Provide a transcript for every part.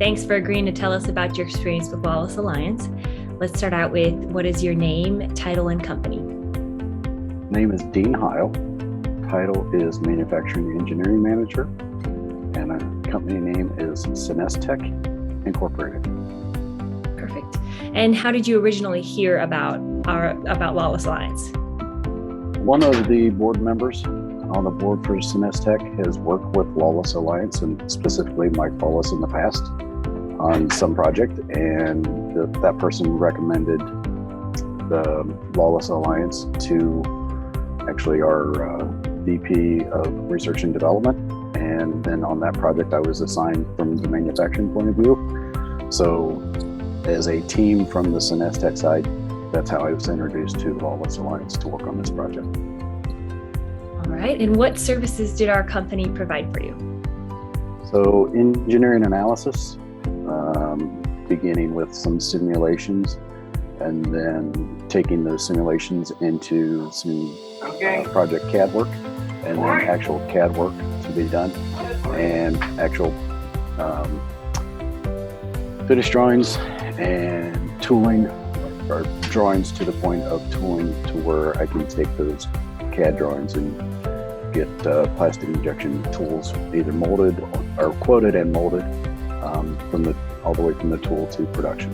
Thanks for agreeing to tell us about your experience with Lawless Alliance. Let's start out with, what is your name, title, and company? Name is Dean Heyl. Title is Manufacturing Engineering Manager. And our company name is Cinestech Incorporated. Perfect. And how did you originally hear about Lawless Alliance? One of the board members on the board for Cinestech has worked with Lawless Alliance, and specifically Mike Lawless in the past on some project, and that person recommended the Lawless Alliance to actually our VP of Research and Development. And then on that project, I was assigned from the manufacturing point of view. So as a team from the Cinestech side, that's how I was introduced to Lawless Alliance to work on this project. All right. And what services did our company provide for you? So engineering analysis, beginning with some simulations, and then taking those simulations into some project CAD work, and then actual CAD work to be done, and actual finish drawings and tooling, or drawings to the point of tooling to where I can take those CAD drawings and get plastic injection tools either molded or quoted and molded all the way from the tool to production.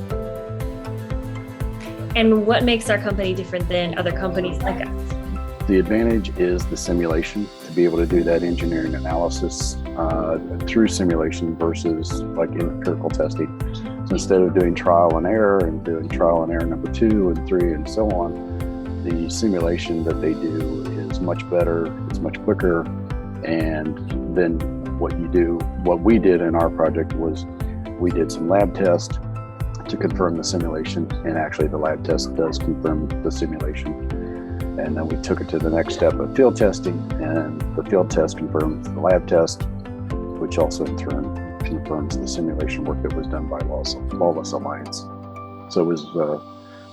And what makes our company different than other companies like us? The advantage is the simulation, to be able to do that engineering analysis through simulation versus like empirical testing. So instead of doing trial and error and doing trial and error number 2 and 3 and so on, the simulation that they do is much better, it's much quicker. And then what we did in our project was we did some lab tests to confirm the simulation, and actually the lab test does confirm the simulation. And then we took it to the next step of field testing, and the field test confirms the lab test, which also in turn confirms the simulation work that was done by Lawless Alliance. So it was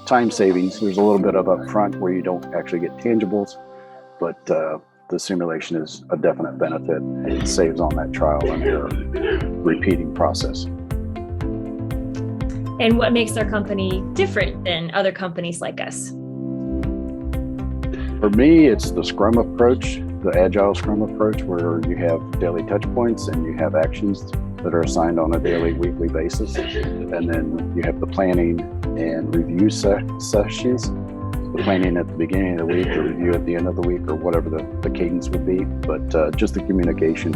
time savings. There's a little bit of upfront where you don't actually get tangibles, but the simulation is a definite benefit. It saves on that trial and error repeating process. And what makes our company different than other companies like us? For me, it's the Scrum approach, the Agile Scrum approach, where you have daily touch points and you have actions that are assigned on a daily, weekly basis. And then you have the planning and review sessions, the planning at the beginning of the week, the review at the end of the week, or whatever the cadence would be. But just the communication.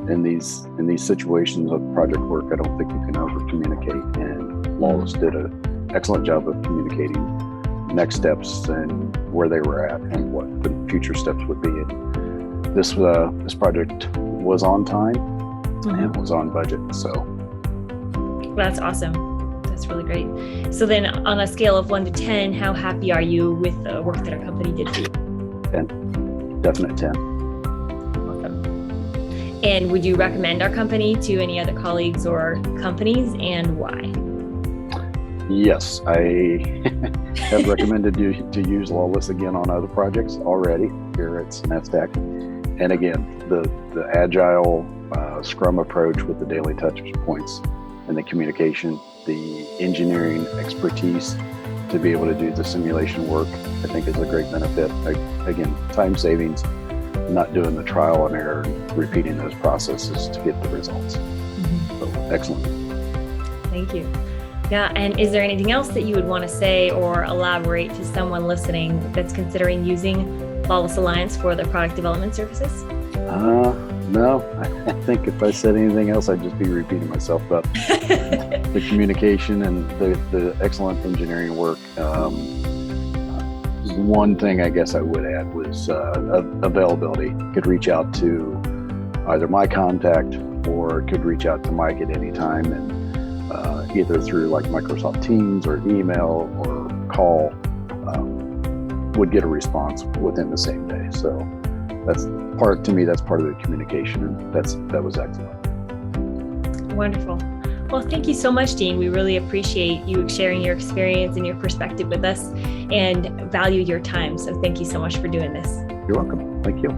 In these situations of project work, I don't think you can over communicate, and Lawless did an excellent job of communicating next steps and where they were at and what the future steps would be. And this project was on time and was on budget. So that's awesome. That's really great. So then, on a scale of 1 to 10, how happy are you with the work that our company did for you? 10, definite 10. And would you recommend our company to any other colleagues or companies, and why? Yes, I have recommended to use Lawless again on other projects already here at Cinestech. And again, the agile Scrum approach with the daily touch points and the communication, the engineering expertise to be able to do the simulation work, I think is a great benefit. Again, time savings, not doing the trial and error, repeating those processes to get the results. So excellent. Thank you. Yeah, and is there anything else that you would want to say or elaborate to someone listening that's considering using Lawless Alliance for their product development services? No, I think if I said anything else, I'd just be repeating myself about the communication and the excellent engineering work. One thing I guess I would add was availability. Could reach out to either my contact or could reach out to Mike at any time, and either through like Microsoft Teams or email or call, would get a response within the same day. So that's part of the communication, and that was excellent. Wonderful. Well, thank you so much, Dean. We really appreciate you sharing your experience and your perspective with us, and value your time. So thank you so much for doing this. You're welcome. Thank you.